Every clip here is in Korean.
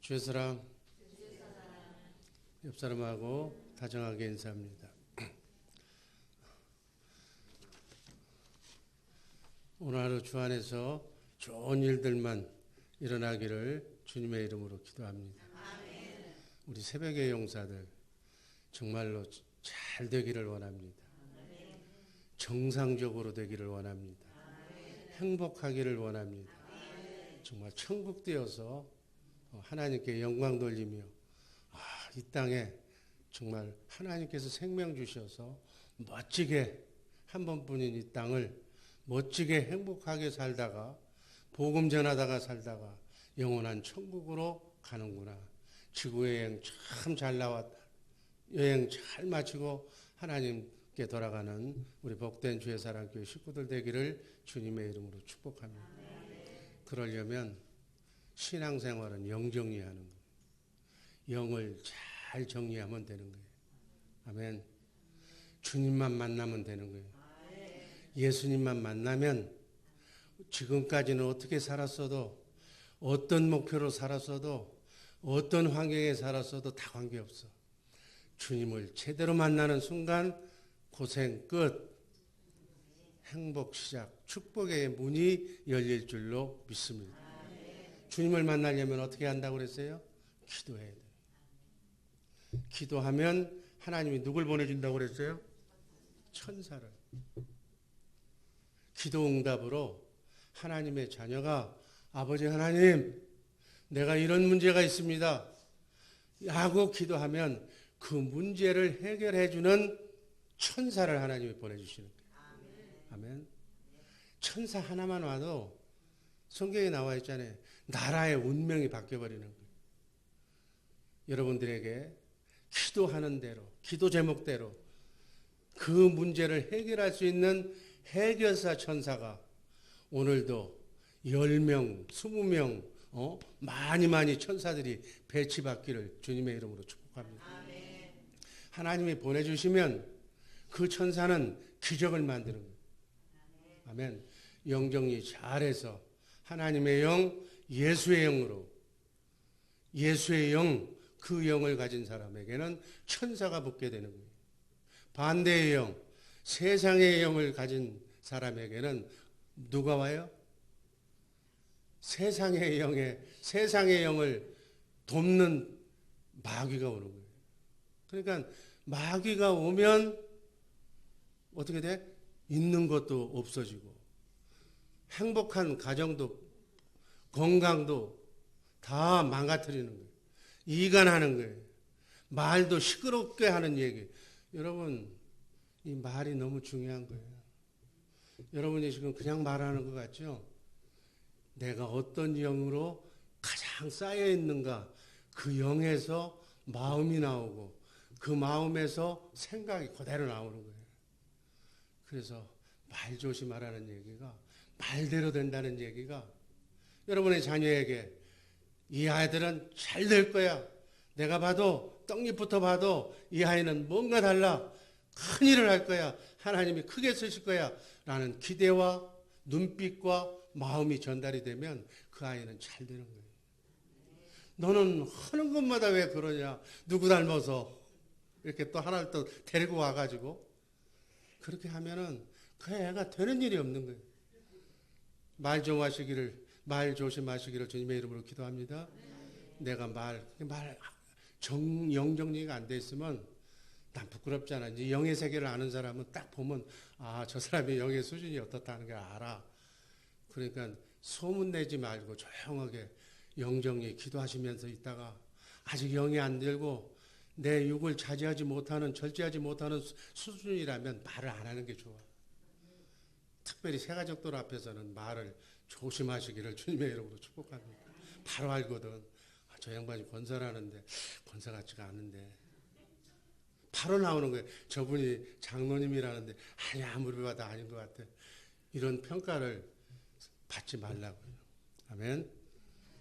주의 사랑, 옆 사람하고 다정하게 인사합니다. 오늘 하루 주 안에서 좋은 일들만 일어나기를 주님의 이름으로 기도합니다. 우리 새벽의 용사들 정말로 잘 되기를 원합니다. 정상적으로 되기를 원합니다. 행복하기를 원합니다. 정말 천국 되어서 하나님께 영광 돌리며 이 땅에 정말 하나님께서 생명 주셔서 멋지게 한 번뿐인 이 땅을 멋지게 행복하게 살다가 복음 전하다가 살다가 영원한 천국으로 가는구나. 지구 여행 참 잘 나왔다. 여행 잘 마치고 하나님께 돌아가는 우리 복된 주의 사랑교회 식구들 되기를 주님의 이름으로 축복합니다. 그러려면 신앙생활은 영 정리하는 거예요. 영을 잘 정리하면 되는 거예요. 아멘. 주님만 만나면 되는 거예요. 예수님만 만나면 지금까지는 어떻게 살았어도 어떤 목표로 살았어도 어떤 환경에 살았어도 다 관계없어. 주님을 제대로 만나는 순간 고생 끝, 행복 시작, 축복의 문이 열릴 줄로 믿습니다. 주님을 만나려면 어떻게 한다고 그랬어요? 기도해야 돼요. 기도하면 하나님이 누굴 보내준다고 그랬어요? 천사를. 기도 응답으로 하나님의 자녀가 아버지 하나님, 내가 이런 문제가 있습니다 하고 기도하면 그 문제를 해결해 주는 천사를 하나님이 보내주시는 거예요. 아멘. 천사 하나만 와도 성경에 나와 있잖아요. 나라의 운명이 바뀌어버리는 거예요. 여러분들에게 기도하는 대로, 기도 제목대로 그 문제를 해결할 수 있는 해결사 천사가 오늘도 10명, 20명, 많이 천사들이 배치받기를 주님의 이름으로 축복합니다. 하나님이 보내주시면 그 천사는 기적을 만드는 거예요. 아멘. 영정리 잘해서 하나님의 영, 예수의 영으로 예수의 영, 그 영을 가진 사람에게는 천사가 붙게 되는 거예요. 반대의 영, 세상의 영을 가진 사람에게는 누가 와요? 세상의 영을 돕는 마귀가 오는 거예요. 그러니까 마귀가 오면 어떻게 돼? 있는 것도 없어지고 행복한 가정도 건강도 다 망가뜨리는 거예요. 이간하는 거예요. 말도 시끄럽게 하는 얘기. 여러분, 이 말이 너무 중요한 거예요. 여러분이 지금 그냥 말하는 것 같죠? 내가 어떤 영으로 가장 쌓여 있는가, 그 영에서 마음이 나오고 그 마음에서 생각이 그대로 나오는 거예요. 그래서 말 조심하라는 얘기가 말대로 된다는 얘기가 여러분의 자녀에게 이 아이들은 잘 될 거야. 내가 봐도 떡잎부터 봐도 이 아이는 뭔가 달라. 큰 일을 할 거야. 하나님이 크게 쓰실 거야. 라는 기대와 눈빛과 마음이 전달이 되면 그 아이는 잘 되는 거예요. 너는 하는 것마다 왜 그러냐. 누구 닮아서. 이렇게 또 하나를 또 데리고 와가지고 그렇게 하면은 그 애가 되는 일이 없는 거예요. 말 조심하시기를 주님의 이름으로 기도합니다. 내가 영정리가 안 돼 있으면 난 부끄럽잖아. 이제 영의 세계를 아는 사람은 딱 보면 저 사람의 영의 수준이 어떻다는 걸 알아. 그러니까 소문내지 말고 조용하게 영정리 기도하시면서 있다가 아직 영이 안 들고 내 육을 절제하지 못하는 수준이라면 말을 안 하는 게 좋아. 특별히 새가족들 앞에서는 말을 조심하시기를 주님의 이름으로 축복합니다. 바로 알거든. 저 양반이 권사라는데 권사 같지가 않은데 바로 나오는 거예요. 저분이 장로님이라는데 아무리 봐도 아닌 것 같아. 이런 평가를 받지 말라고요. 아멘.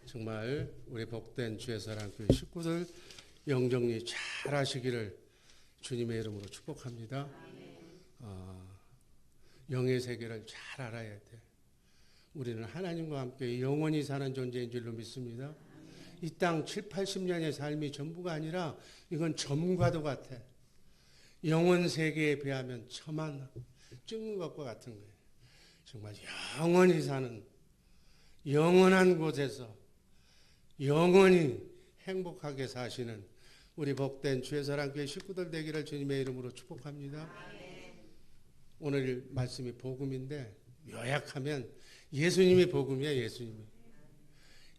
정말 우리 복된 주의 사랑 교회 식구들 영정리 잘 하시기를 주님의 이름으로 축복합니다. 영의 세계를 잘 알아야 돼. 우리는 하나님과 함께 영원히 사는 존재인 줄로 믿습니다. 이 땅 7, 80년의 삶이 전부가 아니라 이건 점과도 같아. 영원 세계에 비하면 첨한 찍는 것과 같은 거예요. 정말 영원히 사는 영원한 곳에서 영원히 행복하게 사시는 우리 복된 주의 사랑교회 식구들 되기를 주님의 이름으로 축복합니다. 오늘 말씀이 복음인데 요약하면 예수님이 복음이야.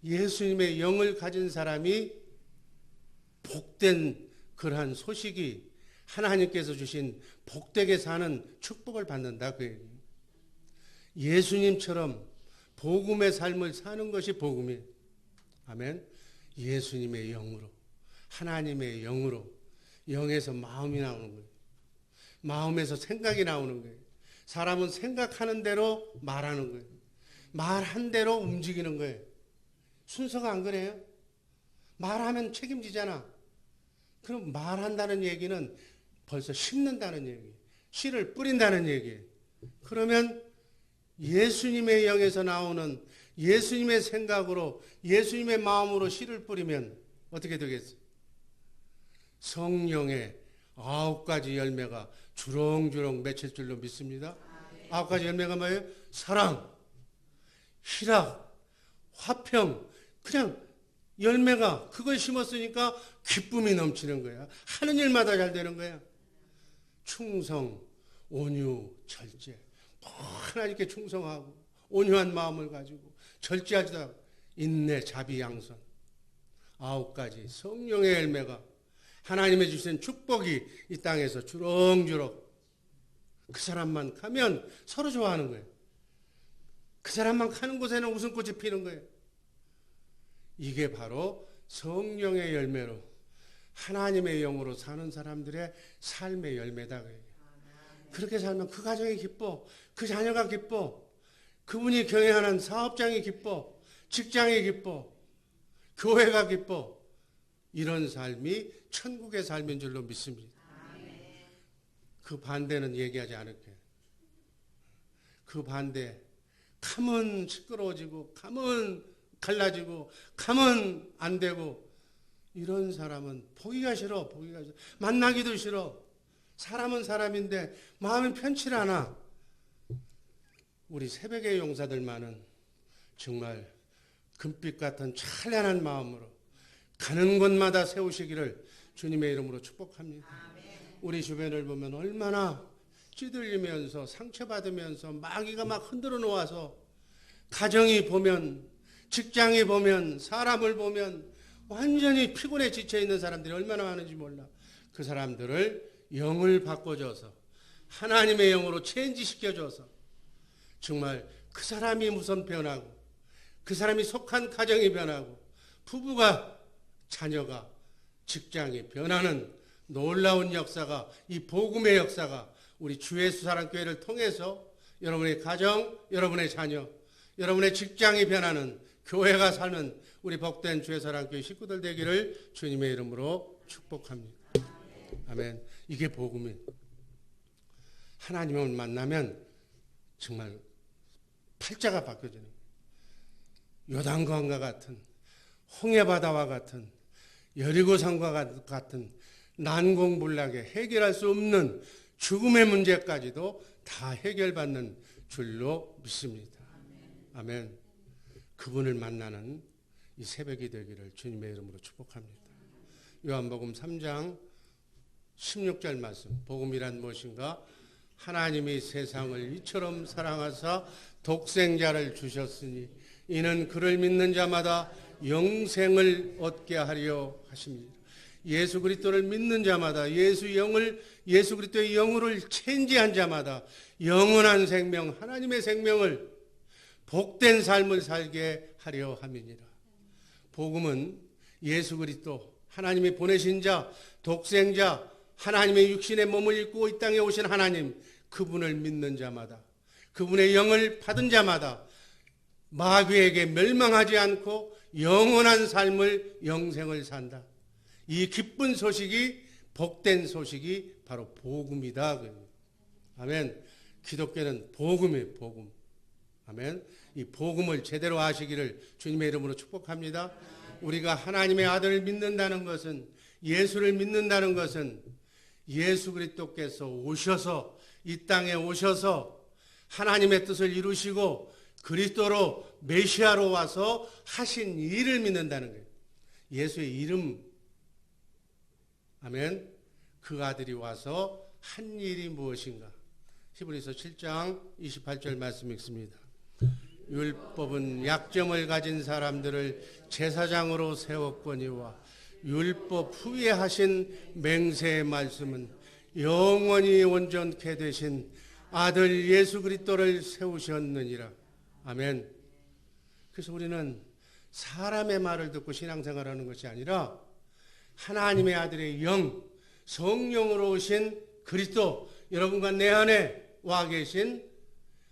예수님의 영을 가진 사람이 복된 그러한 소식이 하나님께서 주신 복되게 사는 축복을 받는다. 그 얘기예요. 예수님처럼 복음의 삶을 사는 것이 복음이에요. 아멘. 예수님의 영으로, 하나님의 영으로, 영에서 마음이 나오는 거예요. 마음에서 생각이 나오는 거예요. 사람은 생각하는 대로 말하는 거예요. 말한 대로 움직이는 거예요. 순서가 안 그래요? 말하면 책임지잖아. 그럼 말한다는 얘기는 벌써 심는다는 얘기예요. 씨를 뿌린다는 얘기예요. 그러면 예수님의 영에서 나오는 예수님의 생각으로 예수님의 마음으로 씨를 뿌리면 어떻게 되겠어요? 성령의 9가지 열매가 주렁주렁 맺힐 줄로 믿습니다. 9가지 열매가 뭐예요? 사랑, 희락, 화평, 그냥 열매가 그걸 심었으니까 기쁨이 넘치는 거야. 하는 일마다 잘 되는 거야. 충성, 온유, 절제. 하나님께 충성하고 온유한 마음을 가지고 절제하지도 인내, 자비, 양선. 9가지 성령의 열매가 하나님의 주신 축복이 이 땅에서 주렁주렁 그 사람만 가면 서로 좋아하는 거예요. 그 사람만 가는 곳에는 웃음꽃이 피는 거예요. 이게 바로 성령의 열매로 하나님의 영으로 사는 사람들의 삶의 열매다. 그렇게 살면 그 가정이 기뻐, 그 자녀가 기뻐, 그분이 경영하는 사업장이 기뻐, 직장이 기뻐, 교회가 기뻐. 이런 삶이 천국의 삶인 줄로 믿습니다. 그 반대는 얘기하지 않을게요. 그 반대, 가면 시끄러워지고, 가면 갈라지고, 가면 안 되고, 이런 사람은 보기가 싫어. 만나기도 싫어. 사람은 사람인데 마음이 편치 않아. 우리 새벽의 용사들만은 정말 금빛 같은 찬란한 마음으로 가는 곳마다 세우시기를 주님의 이름으로 축복합니다. 우리 주변을 보면 얼마나 찌들리면서 상처받으면서 마귀가 막 흔들어 놓아서 가정이 보면, 직장이 보면, 사람을 보면 완전히 피곤해 지쳐있는 사람들이 얼마나 많은지 몰라. 그 사람들을 영을 바꿔줘서 하나님의 영으로 체인지시켜줘서 정말 그 사람이 우선 변하고 그 사람이 속한 가정이 변하고 부부가, 자녀가, 직장이 변하는 놀라운 역사가, 이 복음의 역사가 우리 주 예수 사랑교회를 통해서 여러분의 가정, 여러분의 자녀, 여러분의 직장이 변하는, 교회가 사는 우리 복된 주의 사랑교회 식구들 되기를 주님의 이름으로 축복합니다. 아멘. 이게 복음이에요. 하나님을 만나면 정말 팔자가 바뀌어지는 거예요. 요단강과 같은, 홍해바다와 같은, 여리고산과 같은 난공불락에 해결할 수 없는 죽음의 문제까지도 다 해결받는 줄로 믿습니다. 아멘. 그분을 만나는 이 새벽이 되기를 주님의 이름으로 축복합니다. 요한복음 3장 16절 말씀. 복음이란 무엇인가? 하나님이 세상을 이처럼 사랑하사 독생자를 주셨으니 이는 그를 믿는 자마다 영생을 얻게 하려 하십니다. 예수 그리스도를 믿는 자마다, 예수 그리스도의 영으로 체인지한 자마다 영원한 생명, 하나님의 생명을, 복된 삶을 살게 하려 함이니라. 복음은 예수 그리스도, 하나님이 보내신 자, 독생자, 하나님의 육신의 몸을 입고 이 땅에 오신 하나님, 그분을 믿는 자마다, 그분의 영을 받은 자마다 마귀에게 멸망하지 않고 영원한 삶을, 영생을 산다. 이 기쁜 소식이, 복된 소식이 바로 복음이다. 아멘. 기독교는 복음이에요. 복음. 아멘. 이 복음을 제대로 아시기를 주님의 이름으로 축복합니다. 우리가 하나님의 아들을 믿는다는 것은, 예수를 믿는다는 것은 예수 그리스도께서 오셔서 이 땅에 오셔서 하나님의 뜻을 이루시고 그리스도로 메시아로 와서 하신 일을 믿는다는 거예요. 예수의 이름, 아멘. 그 아들이 와서 한 일이 무엇인가? 히브리서 7장 28절 말씀 읽습니다. 율법은 약점을 가진 사람들을 제사장으로 세웠거니와 율법 후에 하신 맹세의 말씀은 영원히 온전케 되신 아들 예수 그리스도를 세우셨느니라. 아멘. 그래서 우리는 사람의 말을 듣고 신앙생활하는 것이 아니라 하나님의 아들의 영, 성령으로 오신 그리스도, 여러분과 내 안에 와 계신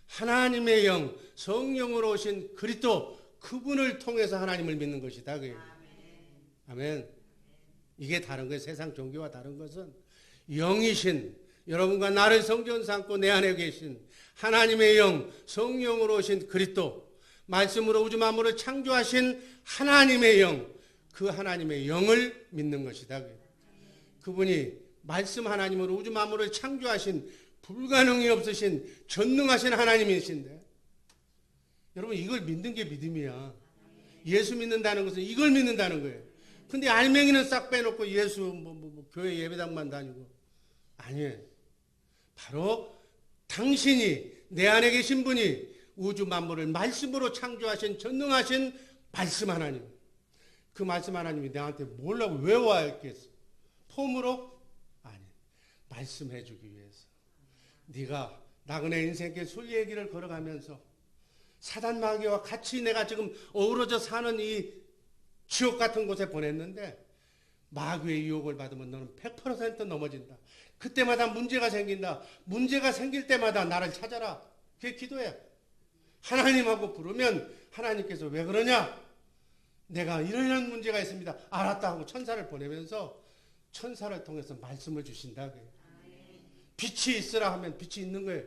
하나님의 영, 성령으로 오신 그리스도, 그분을 통해서 하나님을 믿는 것이다. 아멘. 이게 다른 거예요. 세상 종교와 다른 것은 영이신, 여러분과 나를 성전 삼고 내 안에 계신 하나님의 영, 성령으로 오신 그리스도, 말씀으로 우주 만물을 창조하신 하나님의 영, 그 하나님의 영을 믿는 것이다. 그분이 말씀 하나님으로 우주 만물을 창조하신 불가능이 없으신 전능하신 하나님이신데, 여러분 이걸 믿는 게 믿음이야. 예수 믿는다는 것은 이걸 믿는다는 거예요. 근데 알맹이는 싹 빼놓고 예수 교회 예배당만 다니고, 아니에요. 바로 당신이, 내 안에 계신 분이 우주 만물을 말씀으로 창조하신 전능하신 말씀 하나님, 그 말씀 하나님이 내한테 뭐라고 외워야 했겠어? 폼으로? 아니, 말씀해 주기 위해서. 네가 나그네 인생길 술 얘기를 걸어가면서 사단 마귀와 같이 내가 지금 어우러져 사는 이 지옥 같은 곳에 보냈는데, 마귀의 유혹을 받으면 너는 100% 넘어진다. 그때마다 문제가 생긴다. 문제가 생길 때마다 나를 찾아라. 그게 기도야. 하나님하고 부르면 하나님께서 왜 그러냐? 내가 이런 문제가 있습니다. 알았다 하고 천사를 보내면서 천사를 통해서 말씀을 주신다. 빛이 있으라 하면 빛이 있는 거예요.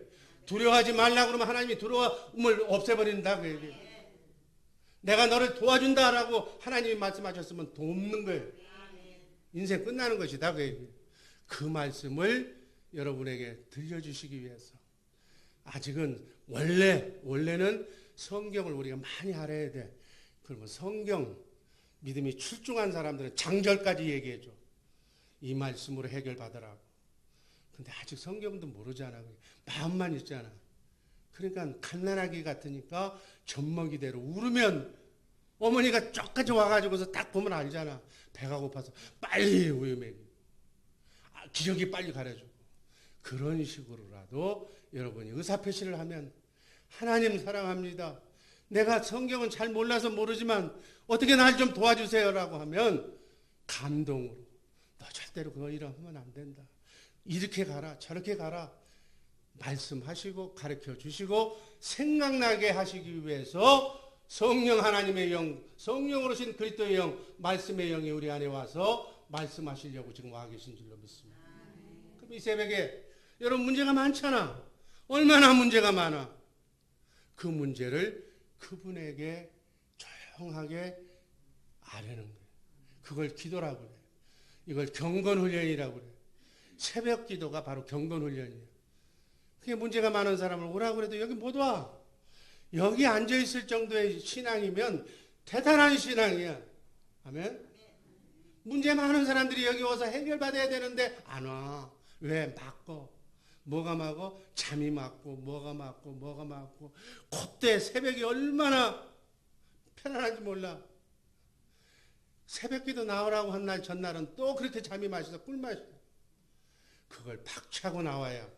두려워하지 말라 그러면 하나님이 두려움을 없애버린다. 내가 너를 도와준다라고 하나님이 말씀하셨으면 돕는 거예요. 인생 끝나는 것이다. 그 말씀을 여러분에게 들려주시기 위해서, 아직은 원래는 성경을 우리가 많이 알아야 돼. 그러면 성경 믿음이 출중한 사람들은 장절까지 얘기해줘. 이 말씀으로 해결받으라고. 근데 아직 성경도 모르잖아. 마음만 있잖아. 그러니까 갓난아기 같으니까 젖먹이대로 울으면 어머니가 쪽까지 와가지고서 딱 보면 알잖아. 배가 고파서 빨리 우유 먹이. 기저귀 빨리 가려주고. 그런 식으로라도 여러분이 의사표시를 하면, 하나님 사랑합니다. 내가 성경은 잘 몰라서 모르지만 어떻게 날 좀 도와주세요라고 하면 감동으로, 너 절대로 그거 이러면 안 된다. 이렇게 가라, 저렇게 가라. 말씀하시고 가르쳐 주시고 생각나게 하시기 위해서 성령 하나님의 영, 성령으로 오신 그리스도의 영, 말씀의 영이 우리 안에 와서 말씀하시려고 지금 와 계신 줄로 믿습니다. 그럼 이 새벽에 여러분 문제가 많잖아. 얼마나 문제가 많아. 그 문제를 그분에게 조용하게 아뢰는 거예요. 그걸 기도라고 그래요. 이걸 경건훈련이라고 그래요. 새벽 기도가 바로 경건훈련이에요. 그게 문제가 많은 사람을 오라고 그래도 여기 못 와. 여기 앉아있을 정도의 신앙이면 대단한 신앙이야. 아멘? 문제 많은 사람들이 여기 와서 해결받아야 되는데 안 와. 왜? 막고. 뭐가 막고? 잠이 막고, 뭐가 막고. 그때 새벽이 얼마나 편안한지 몰라. 새벽기도 나오라고 한 날 전날은 또 그렇게 잠이 마셔서 꿀마셔. 그걸 박차고 나와야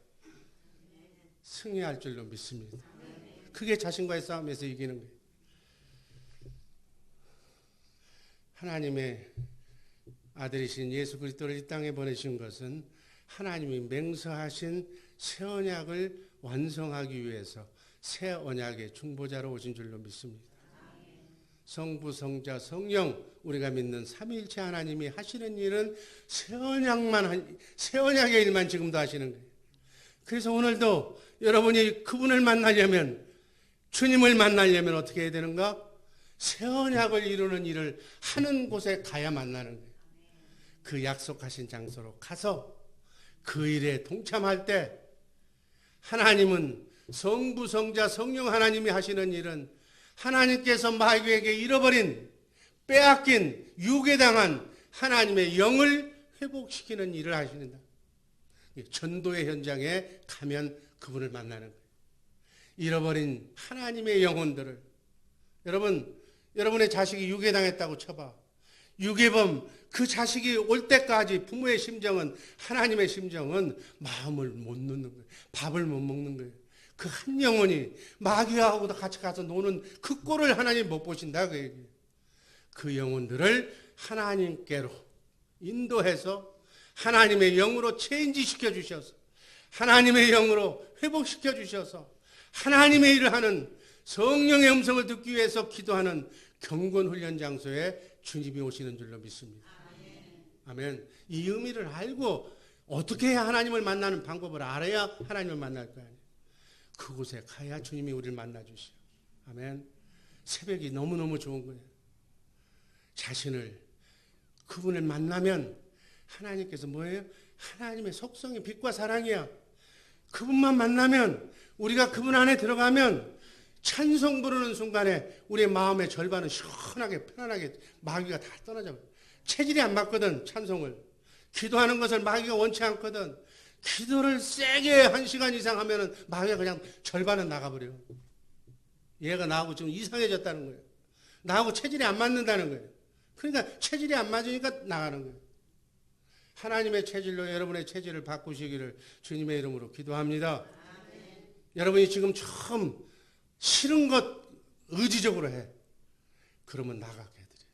승리할 줄로 믿습니다. 그게 자신과의 싸움에서 이기는 거예요. 하나님의 아들이신 예수 그리스도를 이 땅에 보내신 것은 하나님이 맹세하신 새 언약을 완성하기 위해서 새 언약의 중보자로 오신 줄로 믿습니다. 성부, 성자, 성령, 우리가 믿는 삼위일체 하나님이 하시는 일은 새 언약의 일만 지금도 하시는 거예요. 그래서 오늘도 여러분이 그분을 만나려면, 주님을 만나려면 어떻게 해야 되는가? 새 언약을 이루는 일을 하는 곳에 가야 만나는 거예요. 그 약속하신 장소로 가서 그 일에 동참할 때 하나님은 성부, 성자, 성령 하나님이 하시는 일은 하나님께서 마귀에게 잃어버린, 빼앗긴, 유괴당한 하나님의 영을 회복시키는 일을 하신다. 전도의 현장에 가면 그분을 만나는 거예요. 잃어버린 하나님의 영혼들을, 여러분의 자식이 유괴당했다고 쳐봐. 유괴범, 그 자식이 올 때까지 부모의 심정은, 하나님의 심정은 마음을 못 놓는 거예요. 밥을 못 먹는 거예요. 그 한 영혼이 마귀하고도 같이 가서 노는 그 꼴을 하나님 못 보신다 그 얘기예요. 그 영혼들을 하나님께로 인도해서 하나님의 영으로 체인지시켜 주셔서 하나님의 영으로 회복시켜 주셔서 하나님의 일을 하는, 성령의 음성을 듣기 위해서 기도하는 경건 훈련 장소에 주님이 오시는 줄로 믿습니다. 아멘. 이 의미를 알고 어떻게 해야 하나님을 만나는 방법을 알아야 하나님을 만날 거 아니에요. 그곳에 가야 주님이 우리를 만나 주시오. 아멘. 새벽이 너무너무 좋은 거예요. 자신을, 그분을 만나면 하나님께서 뭐예요? 하나님의 속성이 빛과 사랑이야. 그분만 만나면, 우리가 그분 안에 들어가면 찬송 부르는 순간에 우리의 마음의 절반은 시원하게 편안하게 마귀가 다 떠나죠. 체질이 안 맞거든. 찬송을 기도하는 것을 마귀가 원치 않거든. 기도를 세게 1시간 이상 하면은 마귀가 그냥 절반은 나가버려. 얘가 나하고 지금 이상해졌다는 거예요. 나하고 체질이 안 맞는다는 거예요. 그러니까 체질이 안 맞으니까 나가는 거예요. 하나님의 체질로 여러분의 체질을 바꾸시기를 주님의 이름으로 기도합니다. 여러분이 지금 처음 싫은 것 의지적으로 해. 그러면 나가게 해드려요.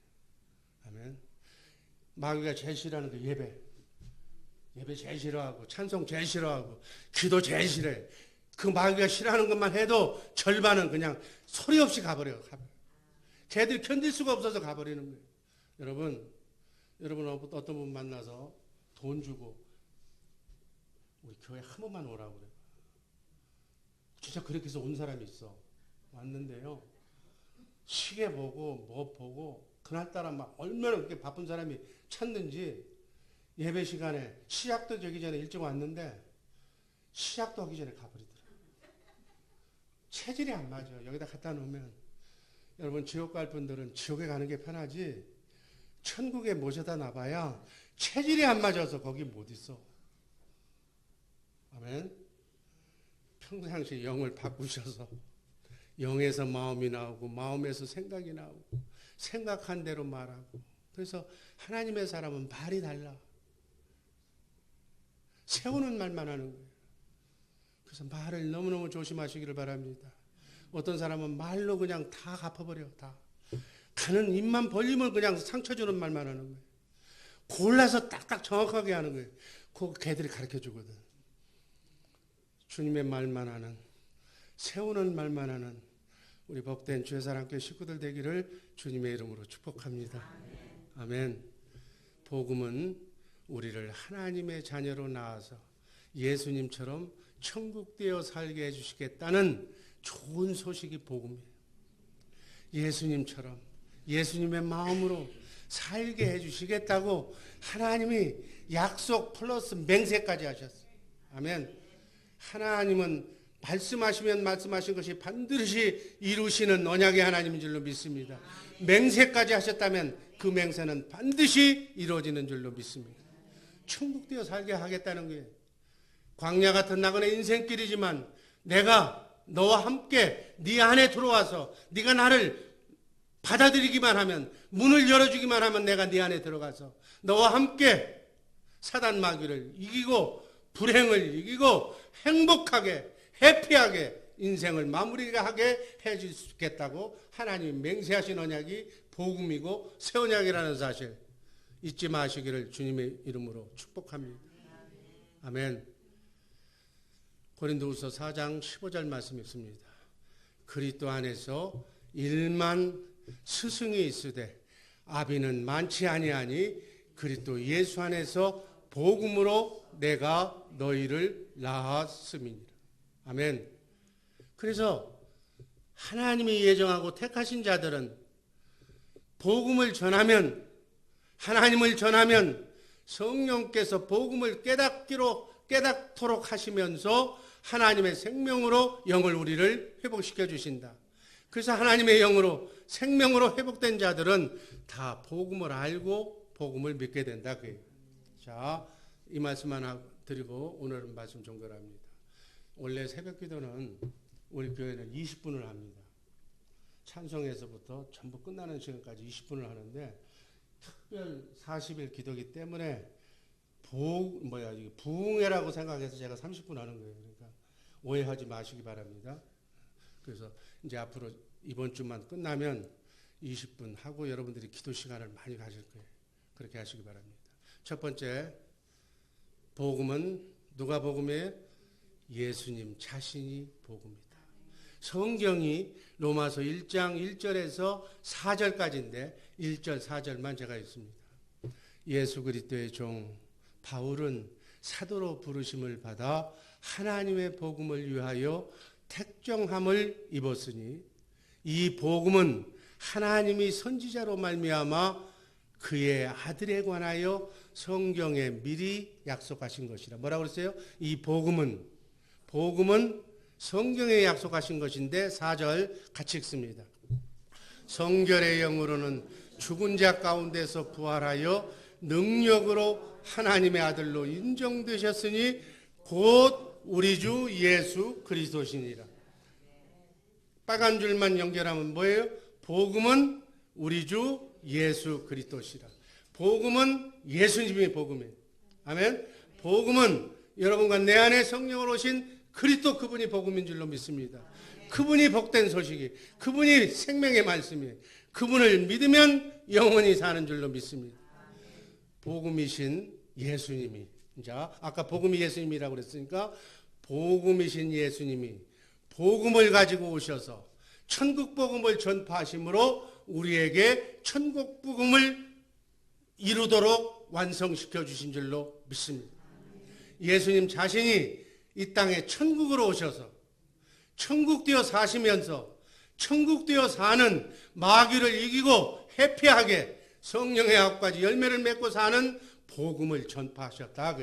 아멘. 마귀가 제일 싫어하는 게 예배. 예배 제일 싫어하고, 찬송 제일 싫어하고, 기도 제일 싫어해. 그 마귀가 싫어하는 것만 해도 절반은 그냥 소리 없이 가버려요. 걔들이 견딜 수가 없어서 가버리는 거예요. 여러분 어떤 분 만나서 돈 주고 우리 교회 한 번만 오라고 그래요. 진짜 그렇게 해서 온 사람이 있어. 왔는데요. 시계 보고 뭐 보고 그날따라 막 얼마나 그렇게 바쁜 사람이 찾는지 예배 시간에 시작도 되기 전에 일찍 왔는데 시작도 하기 전에 가버리더라고요. 체질이 안 맞아. 여기다 갖다 놓으면 여러분 지옥 갈 분들은 지옥에 가는 게 편하지 천국에 모셔다 놔봐야 체질이 안 맞아서 거기 못 있어. 아멘. 평상시 영을 바꾸셔서 영에서 마음이 나오고 마음에서 생각이 나오고 생각한 대로 말하고, 그래서 하나님의 사람은 말이 달라. 세우는 말만 하는 거예요. 그래서 말을 너무너무 조심하시기를 바랍니다. 어떤 사람은 말로 그냥 다 갚아버려. 다 가는 입만 벌리면 그냥 상처 주는 말만 하는 거예요. 골라서 딱딱 정확하게 하는 거예요. 그거 걔들이 가르쳐 주거든. 주님의 말만 하는, 세우는 말만 하는 우리 복된 주의 사랑교회 식구들 되기를 주님의 이름으로 축복합니다. 아멘. 복음은 우리를 하나님의 자녀로 낳아서 예수님처럼 천국되어 살게 해주시겠다는 좋은 소식이 복음이에요. 예수님처럼 예수님의 마음으로 살게 해주시겠다고 하나님이 약속 플러스 맹세까지 하셨어요. 아멘. 하나님은 말씀하시면 말씀하신 것이 반드시 이루시는 언약의 하나님인 줄로 믿습니다. 맹세까지 하셨다면 그 맹세는 반드시 이루어지는 줄로 믿습니다. 천국되어 살게 하겠다는 거예요. 광야 같은 나그네 인생길이지만 내가 너와 함께 네 안에 들어와서 네가 나를 받아들이기만 하면, 문을 열어주기만 하면 내가 네 안에 들어가서 너와 함께 사단 마귀를 이기고 불행을 이기고 행복하게 해피하게 인생을 마무리하게 해주겠다고 하나님이 맹세하신 언약이 복음이고 새 언약이라는 사실 잊지 마시기를 주님의 이름으로 축복합니다. 아멘. 고린도후서 4장 15절 말씀 있습니다. 그리스도 안에서 1만 스승이 있으되 아비는 많지 아니하니 그리스도 예수 안에서 복음으로 내가 너희를 낳았음이니라. 아멘. 그래서 하나님이 예정하고 택하신 자들은 복음을 전하면, 하나님을 전하면 성령께서 복음을 깨닫도록 하시면서 하나님의 생명으로 영을 우리를 회복시켜 주신다. 그래서 하나님의 영으로 생명으로 회복된 자들은 다 복음을 알고 복음을 믿게 된다. 자, 이 말씀만 드리고 오늘 말씀 종결합니다. 원래 새벽 기도는 우리 교회는 20분을 합니다. 찬송에서부터 전부 끝나는 시간까지 20분을 하는데 특별 40일 기도기 때문에 부흥회라고 생각해서 제가 30분 하는 거예요. 그러니까 오해하지 마시기 바랍니다. 그래서 이제 앞으로 이번 주만 끝나면 20분 하고 여러분들이 기도 시간을 많이 가질 거예요. 그렇게 하시기 바랍니다. 첫 번째, 복음은 누가 복음이에요? 예수님 자신이 복음이다. 성경이 로마서 1장 1절에서 4절까지인데 1절 4절만 제가 읽습니다. 예수 그리스도의 종 바울은 사도로 부르심을 받아 하나님의 복음을 위하여 택정함을 입었으니 이 복음은 하나님이 선지자로 말미암아 그의 아들에 관하여 성경에 미리 약속하신 것이라. 뭐라고 그랬어요? 이 복음은 성경에 약속하신 것인데 4절 같이 읽습니다. 성결의 영으로는 죽은 자 가운데서 부활하여 능력으로 하나님의 아들로 인정되셨으니 곧 우리 주 예수 그리스도시니라. 빨간 줄만 연결하면 뭐예요? 복음은 우리 주 예수 그리스도시라. 복음은 예수님이 복음이에요. 아멘. 복음은 여러분과 내 안에 성령으로 오신 그리스도 그분이 복음인 줄로 믿습니다. 그분이 복된 소식이, 그분이 생명의 말씀이에요. 그분을 믿으면 영원히 사는 줄로 믿습니다. 복음이신 예수님이, 자, 아까 복음이 예수님이라고 그랬으니까 복음이신 예수님이 복음을 가지고 오셔서 천국 복음을 전파하심으로 우리에게 천국 복음을 이루도록 완성시켜 주신 줄로 믿습니다. 예수님 자신이 이 땅에 천국으로 오셔서 천국되어 사시면서 천국되어 사는 마귀를 이기고 해피하게 성령의 합까지 열매를 맺고 사는 복음을 전파하셨다.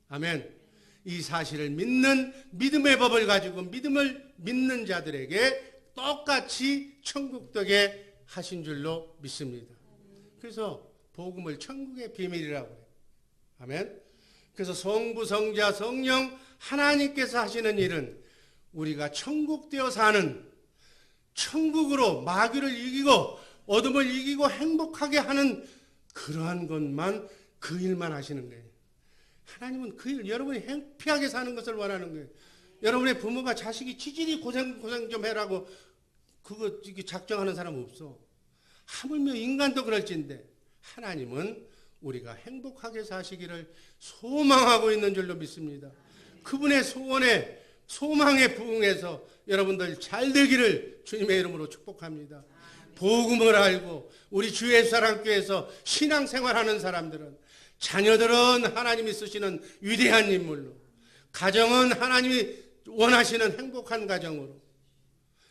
아멘. 이 사실을 믿는 믿음의 법을 가지고 믿음을 믿는 자들에게 똑같이 천국되게 하신 줄로 믿습니다. 그래서 복음을 천국의 비밀이라고 해요. 아멘. 그래서 성부, 성자, 성령 하나님께서 하시는 일은 우리가 천국되어 사는, 천국으로 마귀를 이기고 어둠을 이기고 행복하게 하는 그러한 것만, 그 일만 하시는 거예요. 하나님은 그 일, 여러분이 행복하게 사는 것을 원하는 거예요. 여러분의 부모가 자식이 지질이 고생 좀 해라고 그거 작정하는 사람 없어. 하물며 인간도 그럴진데 하나님은 우리가 행복하게 사시기를 소망하고 있는 줄로 믿습니다. 그분의 소원에, 소망에 부응해서 여러분들 잘 되기를 주님의 이름으로 축복합니다. 복음을 알고 우리 주 예수사랑교회에서 신앙생활하는 사람들은, 자녀들은 하나님이 쓰시는 위대한 인물로, 가정은 하나님이 원하시는 행복한 가정으로,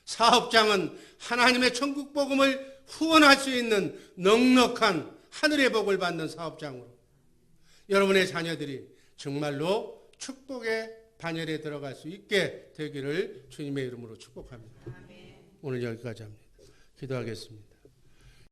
사업장은 하나님의 천국 복음을 후원할 수 있는 넉넉한 하늘의 복을 받는 사업장으로, 여러분의 자녀들이 정말로 축복의 반열에 들어갈 수 있게 되기를 주님의 이름으로 축복합니다. 오늘 여기까지 합니다. 기도하겠습니다.